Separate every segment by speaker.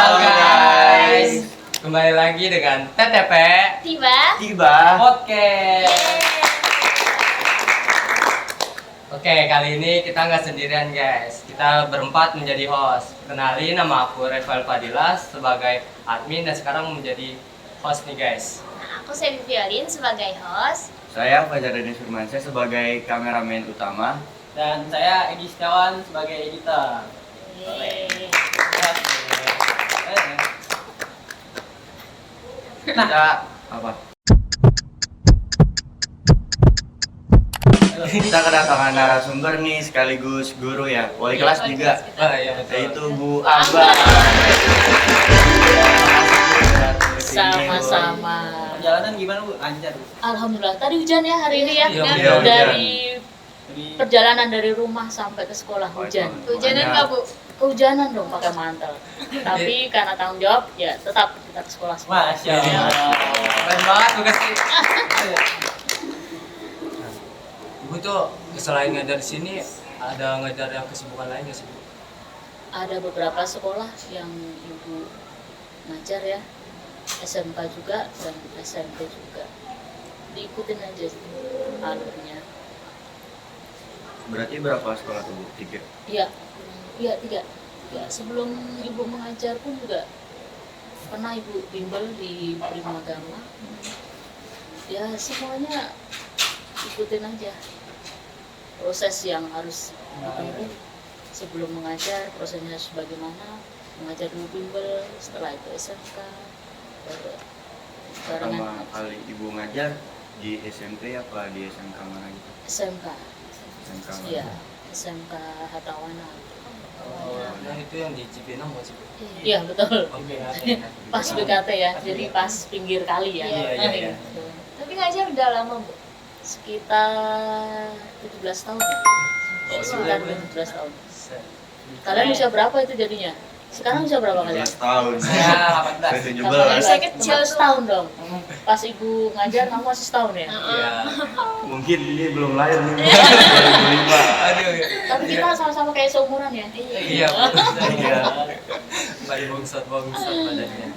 Speaker 1: Halo guys, kembali lagi dengan TTP
Speaker 2: Tiba
Speaker 1: Podcast. Oke, kali ini kita nggak sendirian guys. Kita berempat menjadi host. Kenalin, nama aku Reval Fadilas sebagai admin dan sekarang menjadi host nih guys.
Speaker 2: Nah, aku Sevi Violin sebagai host.
Speaker 3: Saya Fajar Denis Firmansyah sebagai kameramen utama.
Speaker 4: Dan saya Egi Setiawan sebagai editor.
Speaker 2: Yeay.
Speaker 3: Kita apa? Kita kedatangan narasumber nih sekaligus guru ya, wali kelas juga,
Speaker 1: Oh iya betul.
Speaker 3: yaitu Bu Amba.
Speaker 5: Sama-sama.
Speaker 4: Perjalanan gimana Bu? Lancar Bu?
Speaker 5: Alhamdulillah. Tadi hujan ya hari ini ya.
Speaker 1: Iya,
Speaker 3: iya, hujan.
Speaker 5: Dari
Speaker 4: Jadi
Speaker 5: perjalanan dari rumah sampai ke sekolah hujan.
Speaker 2: Hujanan nggak Bu?
Speaker 5: Kehujanan dong pakai mantel. Tapi karena tanggung jawab ya tetap kita ke sekolah.
Speaker 4: Masya Allah.
Speaker 1: Keren banget tugas ini. Ibu tuh selain ngajar di sini ada ngajar yang kesibukan lain nggak sih Bu?
Speaker 5: Ada beberapa sekolah yang ibu ngajar ya. SMK juga dan SMP juga. Diikutin aja alurnya.
Speaker 3: Berarti berapa sekolah tuh Bu? 3?
Speaker 5: Iya, 3. Ya, sebelum ibu mengajar pun juga pernah ibu bimbel di Primagama. Ya, semuanya ikutin aja proses yang harus ditempuh sebelum mengajar, prosesnya harus bagaimana, mengajar dulu bimbel, setelah itu SMK, baru
Speaker 3: Pertama kali Ibu ngajar di SMP apa di SMK mana gitu?
Speaker 5: SMK.
Speaker 3: SMK mana?
Speaker 5: Iya, SMK Hatawana.
Speaker 1: Oh, nah itu yang di Cipinang bukan sih Bu?
Speaker 5: Iya, betul.
Speaker 1: Oke.
Speaker 5: Pas BKT ya, jadi pas pinggir kali ya.
Speaker 1: Iya.
Speaker 2: Tapi ngajar udah lama Bu?
Speaker 5: Sekitar 17 tahun.
Speaker 1: Oh,
Speaker 5: Sekitar
Speaker 1: iya,
Speaker 5: 17 tahun. Kalian usia berapa itu jadinya? Sekarang usia berapa kalian?
Speaker 3: 17 tahun.
Speaker 4: Saya 18.
Speaker 3: Saya 17.
Speaker 2: Saya kecil tuh.
Speaker 5: setahun dong. Pas ibu ngajar kamu masih setahun ya?
Speaker 1: Iya.
Speaker 3: Mungkin ini belum lahir nih. 2005.
Speaker 1: Aduh.
Speaker 5: Tapi kita sama-sama kayak seumuran ya?
Speaker 1: Iya.
Speaker 3: Iya.
Speaker 1: Bagi bangsat badannya.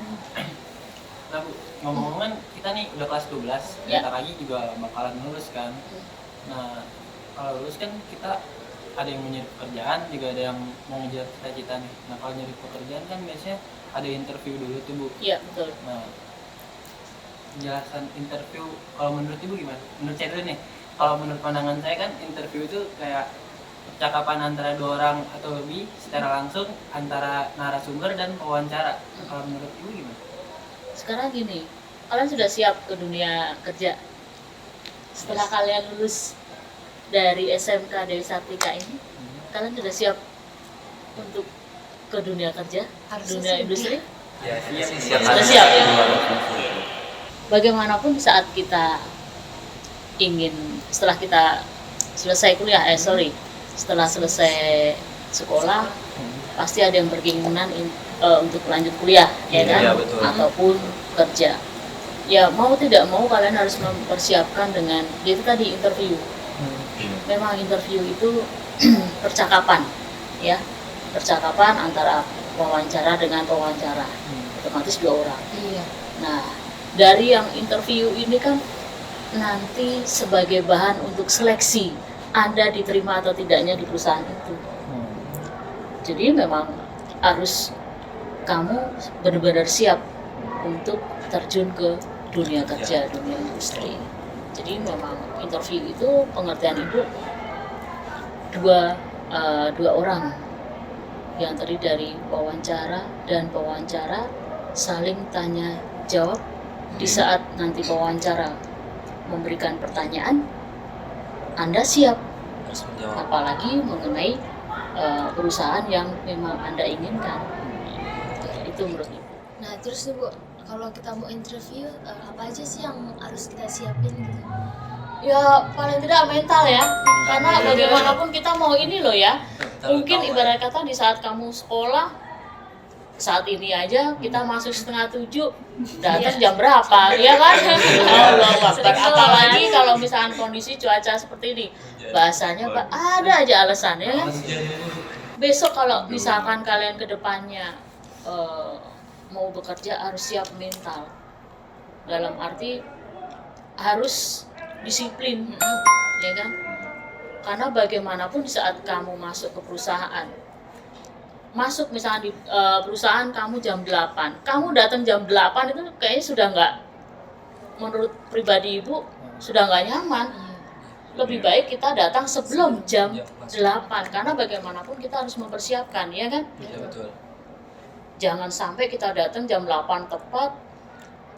Speaker 4: Nah Bu, ngomong-ngomongan kita nih udah kelas 12,
Speaker 5: Ya.
Speaker 4: bentar lagi juga bakalan lulus kan. Nah, kalau lulus kan kita ada yang mau nyari pekerjaan, juga ada yang mau ngejar cita-cita nih. Nah, kalau nyari pekerjaan kan biasanya ada interview dulu tuh Bu.
Speaker 5: Iya, betul.
Speaker 4: Nah, penjelasan interview kalau menurut Ibu gimana? Menurut saya dulu nih, kalau menurut pandangan saya kan interview itu kayak percakapan antara dua orang atau lebih secara langsung antara narasumber dan pewawancara. Kalau menurut Ibu gimana?
Speaker 5: Sekarang gini, kalian sudah siap ke dunia kerja? Setelah kalian lulus dari SMK Dewi Sartika ini, kalian sudah siap untuk ke dunia kerja?
Speaker 2: Harusnya
Speaker 5: Dunia
Speaker 2: sih.
Speaker 5: industri?
Speaker 1: Ya,
Speaker 5: Sudah siap ya? Bagaimanapun saat kita ingin, setelah kita selesai kuliah, setelah selesai sekolah, pasti ada yang berkeinginan untuk lanjut kuliah, ya kan?
Speaker 1: Iya, betul.
Speaker 5: Ataupun kerja. Ya mau tidak mau kalian harus mempersiapkan dengan itu tadi interview. Memang interview itu percakapan, ya, percakapan antara wawancara dengan pewawancara, otomatis 2 orang.
Speaker 2: Iya.
Speaker 5: Nah, dari yang interview ini kan nanti sebagai bahan untuk seleksi Anda diterima atau tidaknya di perusahaan itu. Jadi memang harus kamu benar-benar siap untuk terjun ke dunia kerja, dunia industri. Jadi memang interview itu pengertian ibu dua orang yang terdiri dari wawancara dan pewawancara saling tanya jawab. Di saat nanti pewawancara memberikan pertanyaan, Anda siap,
Speaker 1: Harus menjawab.
Speaker 5: apalagi mengenai perusahaan yang memang Anda inginkan. Itu menurut ibu.
Speaker 2: Nah terus nih Bu, kalau kita mau interview, apa aja sih yang harus kita siapin gitu?
Speaker 5: Ya paling tidak mental ya, karena bagaimanapun kita mau ini loh ya. Mungkin ibarat kata di saat kamu sekolah, saat ini aja kita masuk 6:30, datang jam berapa, ya kan? Allah Akbar. Apalagi kalau misalkan kondisi cuaca seperti ini, bahasanya Pak ada aja alasannya kan. Besok kalau misalkan kalian ke depannya mau bekerja harus siap mental, dalam arti harus disiplin, ya kan? Karena bagaimanapun di saat kamu masuk ke perusahaan, masuk misalnya di perusahaan kamu jam 8, kamu datang jam 8 itu kayaknya sudah nggak, menurut pribadi ibu sudah nggak nyaman. Lebih baik kita datang sebelum jam 8, karena bagaimanapun kita harus mempersiapkan, ya kan?
Speaker 1: Iya betul.
Speaker 5: Jangan sampai kita datang jam 8 tepat,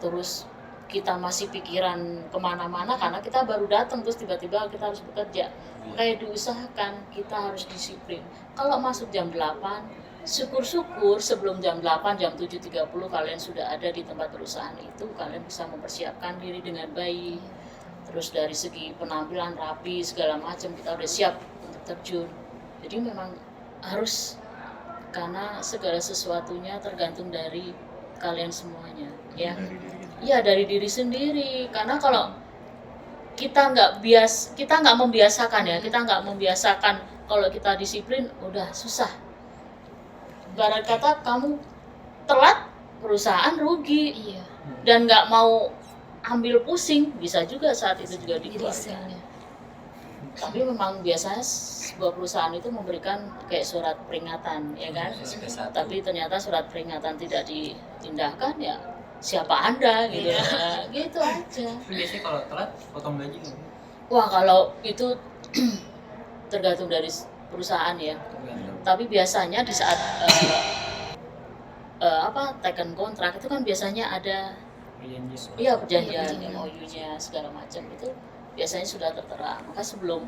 Speaker 5: terus kita masih pikiran kemana-mana karena kita baru datang, terus tiba-tiba kita harus bekerja. Kayak diusahakan kita harus disiplin. Kalau masuk jam 8, syukur-syukur sebelum jam 8, jam 7.30 kalian sudah ada di tempat perusahaan itu, kalian bisa mempersiapkan diri dengan baik. Terus dari segi penampilan rapi segala macam kita udah siap untuk terjun. Jadi memang harus, karena segala sesuatunya tergantung dari kalian semuanya, ya.
Speaker 3: Dari diri kita.
Speaker 5: Iya, dari diri sendiri. Karena kalau kita nggak membiasakan ya, kita nggak membiasakan kalau kita disiplin, udah susah. Ibarat kata kamu telat, perusahaan rugi,
Speaker 2: Iya.
Speaker 5: dan nggak mau ambil pusing, bisa juga saat itu juga
Speaker 2: Resign
Speaker 5: dikeluarkan.
Speaker 2: ya.
Speaker 5: Tapi memang biasanya sebuah perusahaan itu memberikan kayak surat peringatan, ya kan?
Speaker 1: SP1.
Speaker 5: Tapi ternyata surat peringatan tidak ditindakkan, ya siapa Anda gitu ya. Gitu aja.
Speaker 4: Tapi biasanya kalau telat potong gaji nggak?
Speaker 5: Wah, kalau itu tergantung dari perusahaan ya. Tapi biasanya di saat taken kontrak itu kan biasanya ada
Speaker 4: Perjanjian.
Speaker 5: iya perjanjian,
Speaker 2: Iya, perjanjian.
Speaker 5: MOU-nya segala macam itu biasanya sudah tertera. Maka sebelum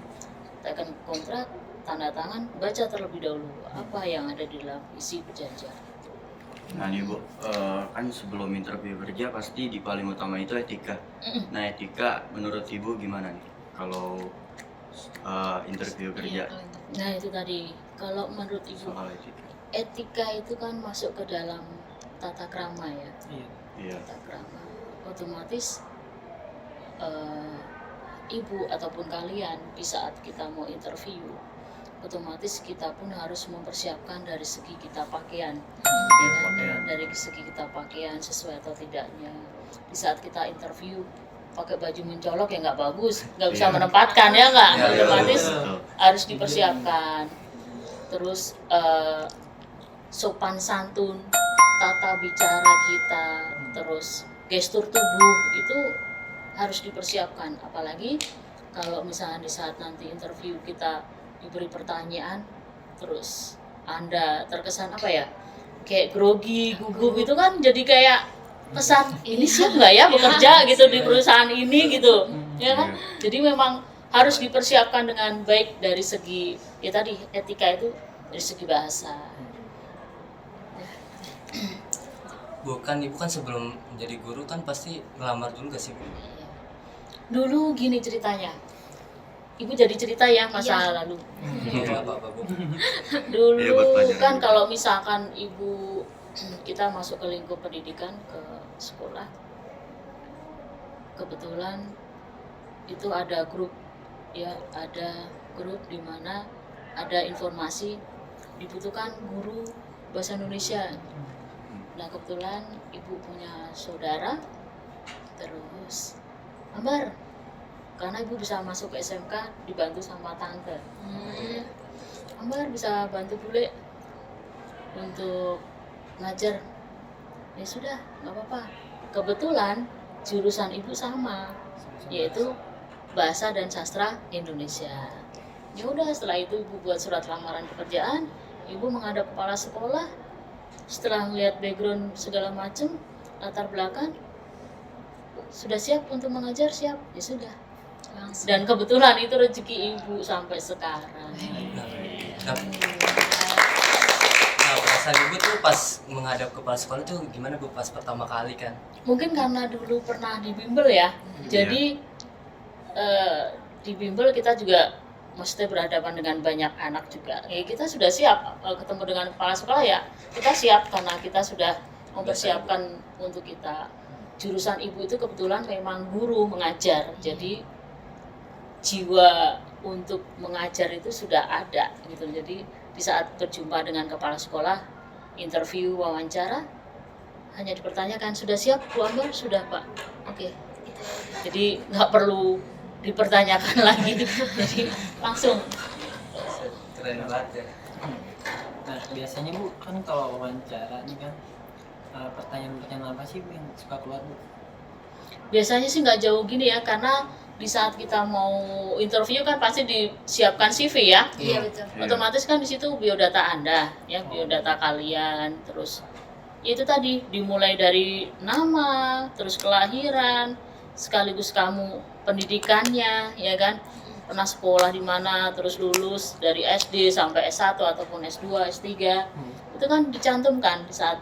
Speaker 5: taken kontrak, tanda tangan, baca terlebih dahulu apa yang ada di dalam isi perjanjian.
Speaker 3: Nah nih Bu, kan sebelum interview kerja pasti di paling utama itu etika. Nah etika menurut Ibu gimana nih kalau interview kerja
Speaker 5: Nah itu tadi, kalau menurut ibu,
Speaker 3: soal etika?
Speaker 5: etika itu kan masuk ke dalam tata krama ya.
Speaker 4: Iya.
Speaker 3: Iya.
Speaker 5: Tata krama otomatis ibu ataupun kalian di saat kita mau interview, otomatis kita pun harus mempersiapkan dari segi kita pakaian, ya kan?
Speaker 3: pakaian.
Speaker 5: Dari segi kita pakaian sesuai atau tidaknya. Di saat kita interview pakai baju mencolok ya nggak bagus, nggak bisa
Speaker 3: Iya.
Speaker 5: menempatkan ya nggak,
Speaker 1: Iya,
Speaker 5: otomatis
Speaker 3: Betul.
Speaker 5: harus dipersiapkan. Terus sopan santun, tata bicara kita, terus gestur tubuh itu harus dipersiapkan. Apalagi kalau misalnya di saat nanti interview kita diberi pertanyaan, terus Anda terkesan apa ya, kayak grogi, gugup, itu kan jadi kayak kesan ini siap nggak ya bekerja gitu di perusahaan ini gitu, ya kan? Jadi memang harus dipersiapkan dengan baik dari segi ya tadi etika itu dari segi bahasa.
Speaker 1: Bukan, Ibu kan sebelum menjadi guru kan pasti ngelamar dulu gak sih, Bu?
Speaker 5: Dulu gini ceritanya, ibu jadi cerita ya masa lalu.
Speaker 1: Nggak apa-apa, Bu.
Speaker 5: Dulu
Speaker 3: Iya, buat pelajaran
Speaker 5: kan
Speaker 3: juga.
Speaker 5: kalau misalkan ibu kita masuk ke lingkup pendidikan ke sekolah, kebetulan itu ada grup ya, ada grup di mana ada informasi dibutuhkan guru bahasa Indonesia. Nah kebetulan ibu punya saudara, terus Ambar, karena ibu bisa masuk ke SMK dibantu sama tante. Ambar bisa bantu bule untuk ngajar. Ya sudah, nggak apa-apa. Kebetulan jurusan ibu sama, yaitu bahasa dan sastra Indonesia. Ya udah, setelah itu ibu buat surat lamaran pekerjaan, ibu menghadap kepala sekolah. Setelah melihat background segala macam, latar belakang, sudah siap untuk mengajar, siap, ya sudah.
Speaker 2: Langsung.
Speaker 5: Dan kebetulan itu rezeki ibu sampai sekarang.
Speaker 1: Nah, perasaan Ibu tuh pas menghadap kepala sekolah tuh gimana, Bu, pas pertama kali kan?
Speaker 5: Mungkin karena dulu pernah di bimbel ya, jadi di bimbel kita juga maksudnya berhadapan dengan banyak anak juga. Ya kita sudah siap ketemu dengan kepala sekolah ya, kita siap karena kita sudah mempersiapkan untuk kita. Jurusan ibu itu kebetulan memang guru mengajar, jadi jiwa untuk mengajar itu sudah ada gitu. Jadi di saat berjumpa dengan kepala sekolah, interview, wawancara, hanya dipertanyakan, sudah siap Bu Ambar? Sudah Pak. Oke. Jadi nggak perlu dipertanyakan lagi, jadi langsung.
Speaker 1: Keren banget ya.
Speaker 4: Nah biasanya Bu kan kalau wawancara nih kan pertanyaan-pertanyaan apa sih Bu yang suka keluar Bu?
Speaker 5: Biasanya sih nggak jauh gini ya, karena di saat kita mau interview kan pasti disiapkan CV ya.
Speaker 2: Iya betul.
Speaker 3: Iya.
Speaker 5: Otomatis kan di situ biodata Anda, ya biodata kalian, terus ya itu tadi dimulai dari nama, terus kelahiran, sekaligus kamu pendidikannya, ya kan? Pernah sekolah di mana, terus lulus dari SD sampai S1 ataupun S2, S3. Itu kan dicantumkan di saat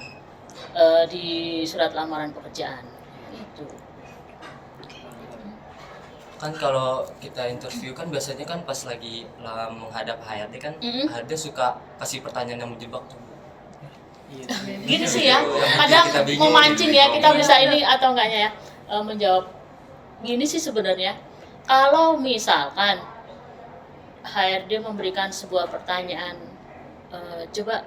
Speaker 5: di surat lamaran pekerjaan. Itu.
Speaker 1: Kan kalau kita interview kan biasanya kan pas lagi menghadap HRD kan, HRD suka kasih pertanyaan yang menjebak tuh.
Speaker 4: Iya.
Speaker 5: Gini sih ya,
Speaker 1: Yang
Speaker 5: kadang
Speaker 1: kita bingung.
Speaker 5: memancing ya, kita bisa ini atau enggaknya ya, menjawab. Gini sih sebenarnya, kalau misalkan HRD memberikan sebuah pertanyaan, coba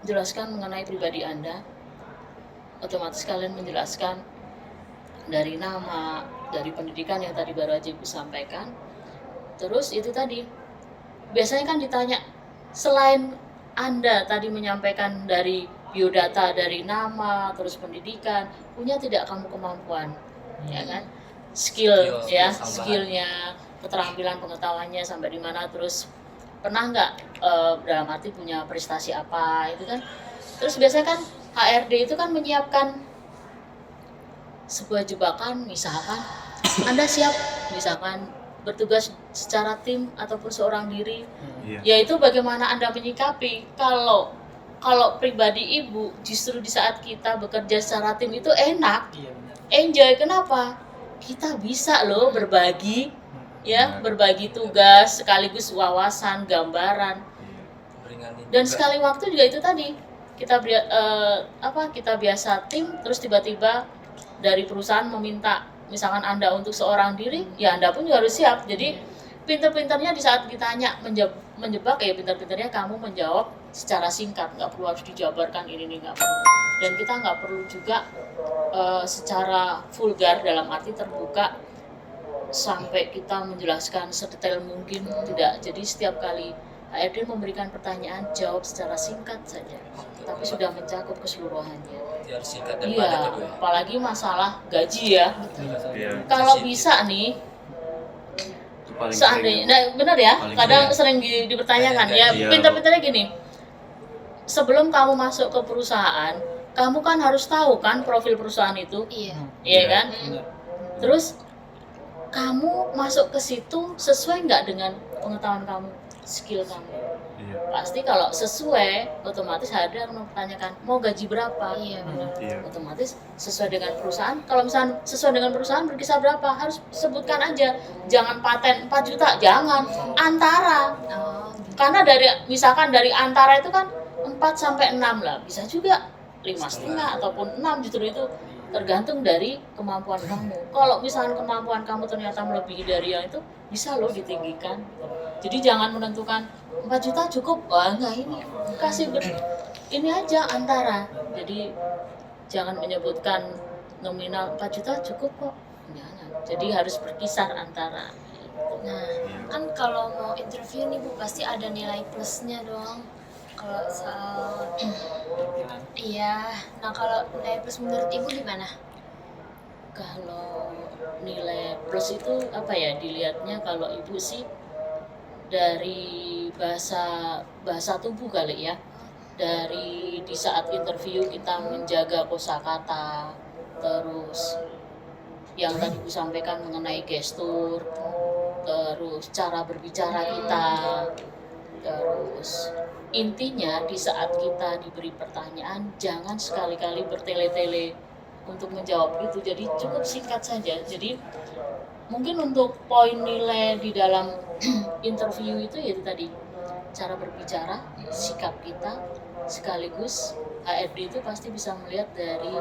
Speaker 5: jelaskan mengenai pribadi Anda, otomatis kalian menjelaskan dari nama, dari pendidikan yang tadi baru aja Ibu sampaikan. Terus itu tadi, biasanya kan ditanya, selain Anda tadi menyampaikan dari biodata, dari nama, terus pendidikan, punya tidak kamu kemampuan, ya kan? Skill ya,
Speaker 1: tambahan.
Speaker 5: skillnya, keterampilan pengetahuannya sampai di mana, terus pernah nggak dalam arti punya prestasi apa, itu kan. Terus biasanya kan HRD itu kan menyiapkan sebuah jebakan, misalkan Anda siap misalkan bertugas secara tim ataupun seorang diri,
Speaker 3: Iya.
Speaker 5: yaitu bagaimana Anda menyikapi. Kalau pribadi Ibu justru di saat kita bekerja secara tim itu enak,
Speaker 4: Iya benar.
Speaker 5: enjoy. Kenapa? Kita bisa loh berbagi, ya,
Speaker 3: Benar.
Speaker 5: berbagi tugas sekaligus wawasan, gambaran,
Speaker 1: Meringanin
Speaker 5: dan
Speaker 1: juga.
Speaker 5: sekali waktu juga itu tadi kita kita biasa tim, terus tiba-tiba dari perusahaan meminta misalkan Anda untuk seorang diri, ya Anda pun juga harus siap. Jadi pinter-pinternya di saat ditanya menjebak, ya pinter-pinternya kamu menjawab secara singkat, nggak perlu harus dijabarkan ini nggak perlu. Dan kita nggak perlu juga secara vulgar dalam arti terbuka sampai kita menjelaskan sedetail mungkin, tidak. Jadi setiap kali HRD memberikan pertanyaan, jawab secara singkat saja, tapi sudah mencakup keseluruhannya.
Speaker 1: Biar singkat dan padat ya
Speaker 5: Iya,
Speaker 1: Bu ya.
Speaker 5: apalagi masalah gaji ya.
Speaker 3: Iya.
Speaker 5: Kalau
Speaker 1: Sensitif.
Speaker 5: bisa nih,
Speaker 3: Itu paling
Speaker 5: seandainya,
Speaker 3: sering.
Speaker 5: nah benar ya,
Speaker 3: Paling
Speaker 5: kadang
Speaker 3: sering.
Speaker 5: sering dipertanyakan ya.
Speaker 3: Iya,
Speaker 5: Pinter-pinternya gini, sebelum kamu masuk ke perusahaan, kamu kan harus tahu kan profil perusahaan itu,
Speaker 2: Iya.
Speaker 5: iya
Speaker 3: Iya.
Speaker 5: kan?
Speaker 4: Benar.
Speaker 5: Terus kamu masuk ke situ sesuai nggak dengan pengetahuan kamu, skill kamu?
Speaker 3: Iya.
Speaker 5: Pasti kalau sesuai, otomatis HRD akan mempertanyakan mau gaji berapa.
Speaker 2: Iya benar.
Speaker 3: Iya.
Speaker 5: Otomatis sesuai dengan perusahaan. Kalau misalnya sesuai dengan perusahaan berkisar berapa, harus sebutkan aja. Jangan paten 4 juta, jangan. Antara.
Speaker 2: Oh,
Speaker 5: Karena misalkan dari antara itu kan 4 sampai 6 lah. Bisa juga 5,5 ataupun 6, justru itu tergantung dari kemampuan kamu. Kalau misalkan kemampuan kamu ternyata melebihi dari yang itu, bisa loh ditinggikan. Jadi jangan menentukan 4 juta cukup, wah enggak, ini kasih ini aja antara. Jadi jangan menyebutkan nominal 4 juta cukup kok, jangan. Jadi harus berkisar antara.
Speaker 2: Nah, kan kalau mau interview nih Bu pasti ada nilai plusnya dong. Kalau soal iya, nah kalau nilai plus menurut Ibu gimana?
Speaker 5: Kalau nilai plus itu apa ya, dilihatnya kalau Ibu sih dari bahasa tubuh kali ya. Dari di saat interview kita menjaga kosakata, terus yang tadi Bu sampaikan mengenai gestur, terus cara berbicara kita, terus intinya di saat kita diberi pertanyaan jangan sekali-kali bertele-tele untuk menjawab itu. Jadi cukup singkat saja. Jadi mungkin untuk poin nilai di dalam interview itu yaitu tadi cara berbicara, sikap kita, sekaligus HRD itu pasti bisa melihat dari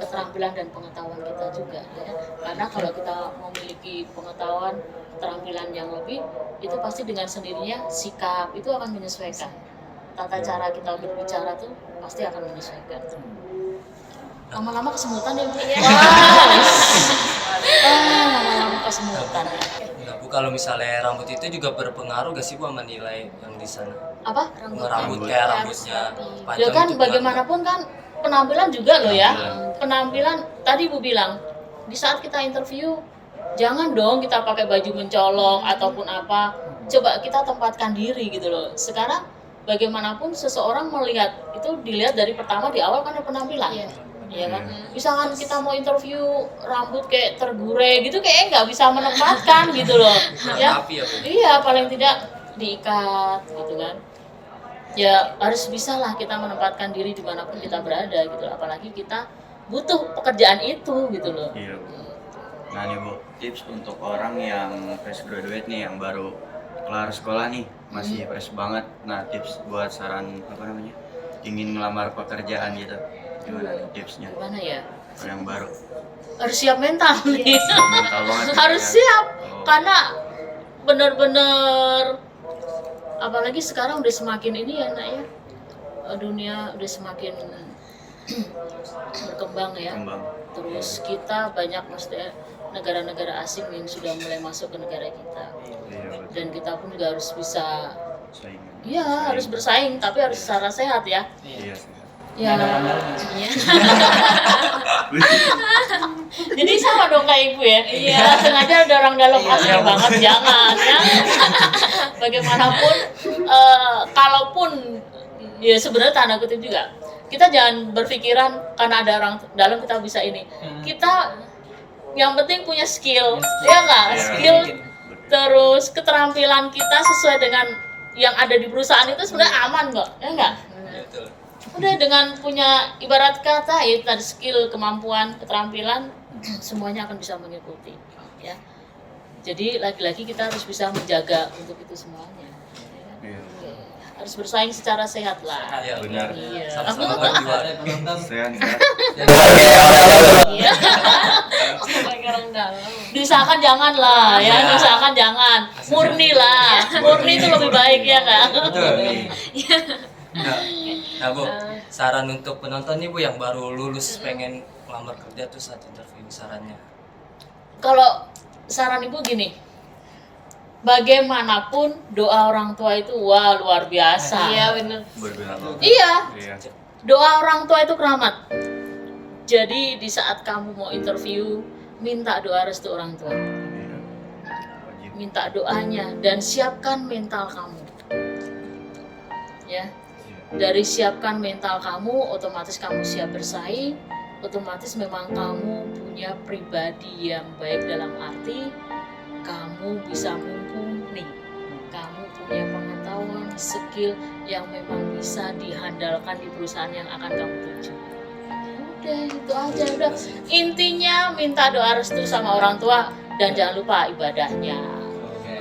Speaker 5: keterampilan dan pengetahuan kita juga, ya kan? Karena kalau kita memiliki pengetahuan, keterampilan yang lebih, itu pasti dengan sendirinya sikap itu akan menyesuaikan. Tata cara kita berbicara tuh pasti akan menyesuaikan. lama-lama kesemutan ya Bu.
Speaker 2: Iya.
Speaker 5: Lama-lama kesemutan.
Speaker 1: Nah, Bu, kalau misalnya rambut itu juga berpengaruh gak sih Bu sama nilai yang di sana?
Speaker 5: Apa?
Speaker 1: Rambut kayak rambutnya
Speaker 5: Ya
Speaker 1: panjang
Speaker 5: kan
Speaker 1: itu
Speaker 5: bagaimanapun kan penampilan juga loh ya.
Speaker 3: Penampilan.
Speaker 5: Penampilan tadi Bu bilang di saat kita interview jangan dong kita pakai baju mencolok ataupun apa. Coba kita tempatkan diri gitu loh. Sekarang bagaimanapun seseorang melihat itu dilihat dari pertama di awal kan ada penampilan.
Speaker 2: Iya.
Speaker 5: Iya kan? Misalkan kita mau interview rambut kayak tergure gitu kayak nggak bisa menempatkan gitu loh. Ya.
Speaker 1: rapi ya Bu.
Speaker 5: Iya, paling tidak diikat gitu kan. Ya harus bisa lah kita menempatkan diri dimanapun kita berada gitu loh. Apalagi kita butuh pekerjaan itu gitu loh.
Speaker 3: Iya Bu. Nah nih Bu, tips untuk orang yang fresh graduate nih, yang baru kelar sekolah nih, masih fresh banget. Nah tips buat saran apa namanya, ingin ngelamar pekerjaan gitu, gimana nih tipsnya?
Speaker 5: Gimana ya?
Speaker 3: Kalau yang baru,
Speaker 5: Harus siap mental nih.
Speaker 3: siap mental banget. gitu
Speaker 5: Harus
Speaker 3: ya.
Speaker 5: siap
Speaker 3: Oh,
Speaker 5: karena bener-bener apalagi sekarang udah semakin ini ya nak ya. Dunia udah semakin berkembang ya.
Speaker 3: kembang.
Speaker 5: Terus kita banyak maksudnya negara-negara asing yang sudah mulai masuk ke negara kita.
Speaker 3: Iya betul.
Speaker 5: Dan kita pun juga harus bisa,
Speaker 3: Saingan.
Speaker 5: ya harus bersaing, tapi harus secara sehat ya.
Speaker 3: Iya sih.
Speaker 5: Ya,
Speaker 4: Nggak ada pandang.
Speaker 5: iya. Jadi sama dong kayak ibu ya. Iya. Sengaja ada orang dalam asli banget, jangan ya. Bagaimanapun, kalaupun ya sebenarnya tanda kutip juga. Kita jangan berpikiran karena ada orang dalam kita bisa ini. Kita yang penting punya skill, ya nggak?
Speaker 3: Iya.
Speaker 5: Skill terus keterampilan kita sesuai dengan yang ada di perusahaan itu sebenarnya aman kok, ya nggak?
Speaker 1: Betul.
Speaker 5: Udah dengan punya ibarat kata ya tadi skill, kemampuan, keterampilan semuanya akan bisa mengikuti ya. Jadi lagi-lagi kita harus bisa menjaga untuk itu semuanya.
Speaker 3: Iya.
Speaker 5: Harus bersaing secara sehat lah.
Speaker 1: Iya
Speaker 3: Benar.
Speaker 5: Iya.
Speaker 1: Sama-sama berjuang.
Speaker 4: Ada penonton.
Speaker 3: Sehat.
Speaker 5: Iya. Diusahakan jangan lah ya,
Speaker 1: Iya.
Speaker 5: diusahakan jangan. Murni lah. Murni itu lebih baik ya kan?
Speaker 1: Betul. Nah Bu, saran untuk penonton nih Bu yang baru lulus pengen ngelamar kerja tuh saat interview, sarannya.
Speaker 5: Kalau saran ibu gini, bagaimanapun doa orang tua itu wah luar biasa.
Speaker 2: Iya bener.
Speaker 3: Berguna banget.
Speaker 5: Iya,
Speaker 3: Iya.
Speaker 5: doa orang tua itu keramat. Jadi di saat kamu mau interview, minta doa restu orang tua.
Speaker 3: Iya. Wajib.
Speaker 5: Minta doanya dan siapkan mental kamu. Ya, dari siapkan mental kamu, otomatis kamu siap bersaing. Otomatis memang kamu punya pribadi yang baik dalam arti kamu bisa mumpuni, kamu punya pengetahuan, skill yang memang bisa dihandalkan di perusahaan yang akan kamu tuju. Udah itu aja udah. Intinya minta doa restu sama orang tua dan jangan lupa ibadahnya.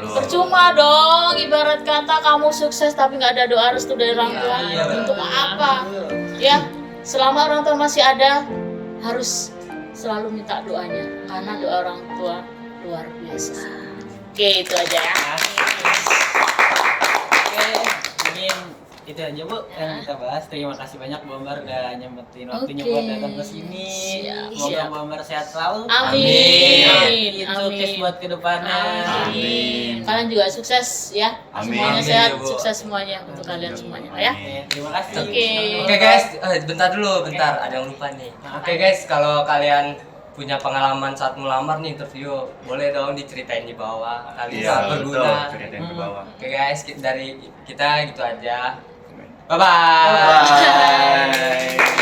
Speaker 5: Percuma dong, ibarat kata kamu sukses tapi nggak ada doa restu dari orang tua.
Speaker 1: Iya,
Speaker 5: Untuk apa? Ya, selama orang tua masih ada, harus selalu minta doanya karena doa orang tua luar biasa. Oke, itu aja ya.
Speaker 4: Oke, mungkin itu aja Bu yang kita bahas. Terima kasih banyak Bu Ambar udah nyempetin waktunya
Speaker 5: Oke.
Speaker 4: buat datang ke sini.
Speaker 5: Siap,
Speaker 4: Semoga
Speaker 5: siap.
Speaker 4: Bu Ambar sehat selalu.
Speaker 5: Amin.
Speaker 4: Itu tips buat kedepannya.
Speaker 5: Amin. Kalian juga sukses ya.
Speaker 3: Amin.
Speaker 5: Semuanya
Speaker 1: Amin,
Speaker 5: sehat,
Speaker 1: ya, Bu.
Speaker 5: sukses semuanya untuk kalian semuanya ya.
Speaker 3: Amin.
Speaker 4: Oke, terima kasih.
Speaker 5: Oke.
Speaker 1: Oke guys, bentar dulu, bentar, ada yang lupa nih. Oke guys, kalau kalian punya pengalaman saat melamar nih interview, boleh dong diceritain di bawah. Kali
Speaker 3: Iya,
Speaker 1: sangat
Speaker 3: betul.
Speaker 1: berguna.
Speaker 3: Ceritain ke bawah.
Speaker 1: Oke guys, dari kita gitu aja.
Speaker 3: Amin.
Speaker 1: Bye bye.
Speaker 3: Bye.